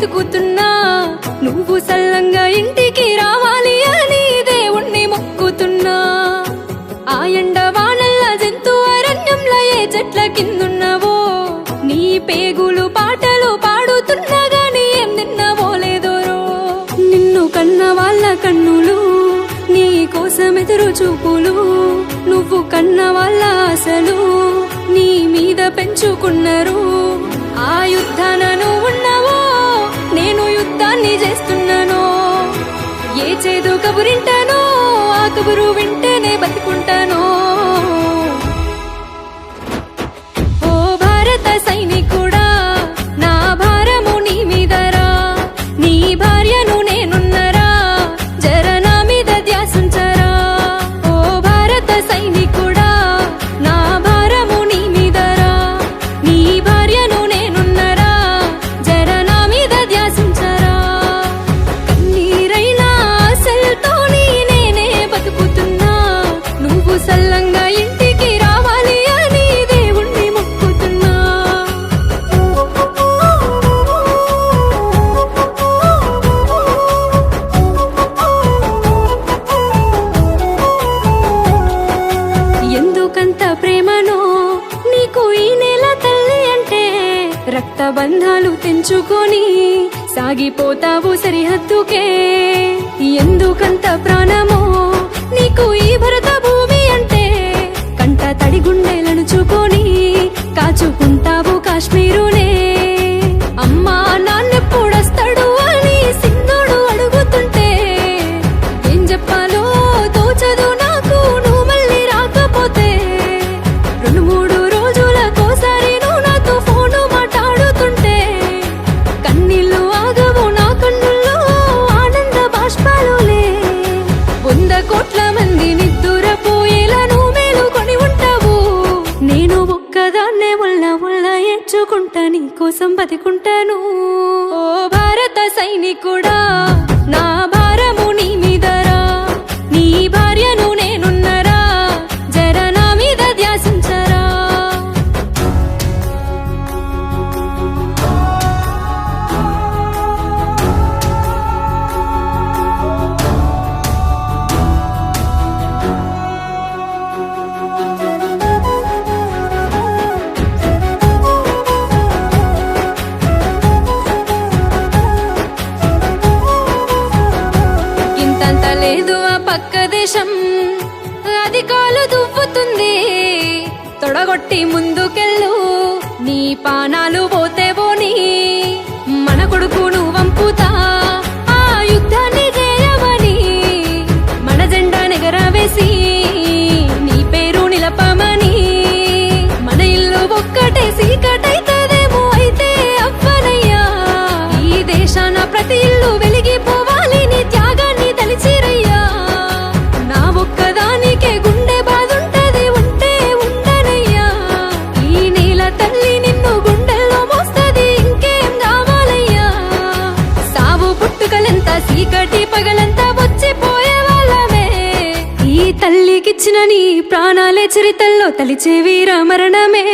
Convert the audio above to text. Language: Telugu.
వెతుకుతున్నా నువ్వు సల్లంగా ఇంటికి రావాలి అని దేవుణ్ణి మొక్కుతున్నా ఆ ఎండ వానల్ల జంతు అరణ్యంలో ఏ చెట్ల కిందున్నావో నీ పేగులు పాటలు పాడుతున్నా గాని ఏం తిన్నావో లేదోరో నిన్ను కన్న వాళ్ళ కన్నులు నీ కోసం ఎదురు చూపులు నువ్వు కన్న వాళ్ళ ఆశలు నీ మీద పెంచుకున్నారు ఆ యుద్ధాన నువ్వు ఉన్నావో నేను యుద్ధాన్ని చేస్తున్నాను ఏ చేదు కబురింటానో ఆ కబురు వింటేనే బతుకుంటాను ఓ భారత సైనికుడా నా భారము నీ మీదరా నీ భార్యను నేనున్నరా జర నా మీద ధ్యాసుంచరా ఓ భారత సైనికుడా నా భారము నీ మీదరా నీ భార్యను నేనున్నరా జర నా మీద ధ్యాసుంచరా కన్నీరైనా ఆశలతో నేనే బతుకుతున్నా నువ్వు సల్లంగా ఇంటికి రావాలి అని దేవుణ్ణి మొక్కుతున్నా ఎందుకంత ప్రేమనో నీకు ఈ నెల తల్లి అంటే రక్త బంధాలు తెంచుకొని సాగిపోతావు సరిహద్దుకే ఎందుకంత ప్రాణమో నీకు ఈ భరత భూమి అంటే కంట తడి గుండెలను చుకొని కాచుకుంటావు కాశ్మీరునే అమ్మా నాన్నెప్పుడొస్తాడు అని సింధుడు అడుగుతుంటే ఏం చెప్పాలో తోచదు నాకు నువ్వు మళ్ళీ రాకపోతే 2-3 రోజులకోసారి నువ్వు నాతో ఫోను మాట్లాడుతుంటే కన్నీళ్ళు ఆగవు నా కన్నుల్లో ఆనంద బాష్పాలులే 100 కోట్ల మంది నిద్దురపోయేలా నువ్వు మేలుకొని ఉంటావు నేను ఒక్కదాన్నే ఉల్ల ఏడ్చుకుంటా నీ కోసం బతికుంటాను ఓ భారత సైనికుడా నా భారము నీ మీదరా నీ భార్యను నేనున్నరా జర నా మీద ధ్యాసించరా ఇంతంత లేదు ఆ పక్క దేశం అది కాలు దువ్వుతుంది తొడగొట్టి ముందుకెళ్ళు నీ పానాలు పోతే పోని మన కొడుకును వంపుతా ఆ యుద్ధాన్ని చేయమని మన జెండా నెగరవేసి నీ పేరు నిలపమని మన ఇల్లు ఒక్కటే సీకటైతదేమో అయితే అవ్వనయ్యా ఈ దేశాన ప్రతి ఇల్లు వెలిగిపోవాలి నీ త్యాగాన్ని తలిచిరయ్యా నా ఒక్కదానికే గుండె బాధుంటది ఉంటే ఉండనయ్యా ఈ నేల తల్లి నిన్ను గుండెల్లో మోస్తది ఇంకేం కావాలయ్యా సావు పుట్టుకలంత చీకటి పగలంతా వచ్చిపోయే వాళ్ళమే ఈ తల్లికిచ్చిన నీ ప్రాణాలే చరితల్లో తలిచే వీర మరణమే